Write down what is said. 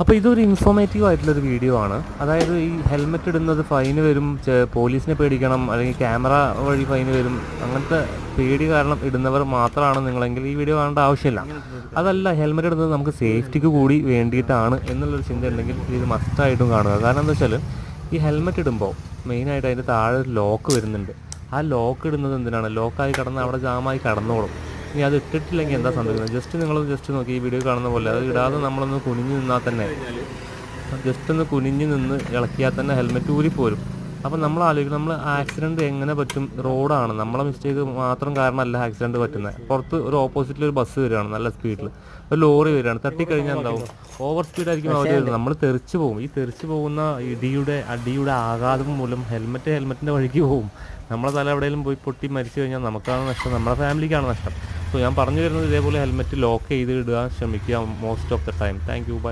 അപ്പോൾ ഇതൊരു ഇൻഫോർമേറ്റീവ് ആയിട്ടുള്ളൊരു വീഡിയോ ആണ്. അതായത് ഈ ഹെൽമെറ്റ് ഇടുന്നത് ഫൈന് വരും, പോലീസിനെ പേടിക്കണം, അല്ലെങ്കിൽ ക്യാമറ വഴി ഫൈന് വരും, അങ്ങനത്തെ പേടി കാരണം ഇടുന്നവർ മാത്രമാണ് നിങ്ങളെങ്കിൽ ഈ വീഡിയോ കാണേണ്ട ആവശ്യമില്ല. അതല്ല, ഹെൽമെറ്റ് ഇടുന്നത് നമുക്ക് സേഫ്റ്റിക്ക് കൂടി വേണ്ടിയിട്ടാണ് എന്നുള്ളൊരു ചിന്ത ഉണ്ടെങ്കിൽ ഇത് മസ്റ്റായിട്ടും കാണുക. കാരണം എന്താ വെച്ചാൽ ഈ ഹെൽമെറ്റ് ഇടുമ്പോൾ മെയിനായിട്ട് അതിൻ്റെ താഴെ ഒരു ലോക്ക് വരുന്നുണ്ട്. ആ ലോക്ക് ഇടുന്നത് എന്തിനാണ്? ലോക്കായി കിടന്ന് അവിടെ ജാമായി കടന്നോളും. ഇനി അത് ഇട്ടിട്ടില്ലെങ്കിൽ എന്താ സംഭവിക്കുന്നത്? ജസ്റ്റ് നോക്കി ഈ വീഡിയോ കാണുന്ന പോലെ അത് ഇടാതെ നമ്മളൊന്ന് കുനിഞ്ഞ് നിന്നാൽ തന്നെ, ജസ്റ്റ് ഒന്ന് കുനിഞ്ഞ് നിന്ന് ഇളക്കിയാൽ തന്നെ ഹെൽമെറ്റ് ഊരിപ്പോരും. അപ്പം നമ്മൾ ആലോചിക്കും, നമ്മൾ ആക്സിഡൻറ്റ് എങ്ങനെ പറ്റും? റോഡാണ്, നമ്മളെ മിസ്റ്റേക്ക് മാത്രം കാരണമല്ല ആക്സിഡൻറ്റ് പറ്റുന്നത്. പുറത്ത് ഒരു ഓപ്പോസിറ്റിൽ ഒരു ബസ് വരികയാണ് നല്ല സ്പീഡിൽ, ഒരു ലോറി വരികയാണ്, തട്ടിക്കഴിഞ്ഞാൽ എന്താവും? ഓവർ സ്പീഡായിരിക്കും അവർ വരുന്നത്, നമ്മൾ തെറിച്ച് പോകും. ഈ തെറിച്ച് പോകുന്ന അടിയുടെ ആഘാതം മൂലം ഹെൽമെറ്റിൻ്റെ വഴിക്ക് പോകും. നമ്മളെ തല എവിടെയെങ്കിലും പോയി പൊട്ടി മരിച്ചു കഴിഞ്ഞാൽ നമുക്കാണ് നഷ്ടം, നമ്മുടെ ഫാമിലിക്കാണ് നഷ്ടം. സോ ഞാൻ പറഞ്ഞു വരുന്നത് ഇതേപോലെ ഹെൽമെറ്റ് ലോക്ക് ചെയ്ത് ഇടുക ശ്രമിക്കുക most of the time. Thank you. By.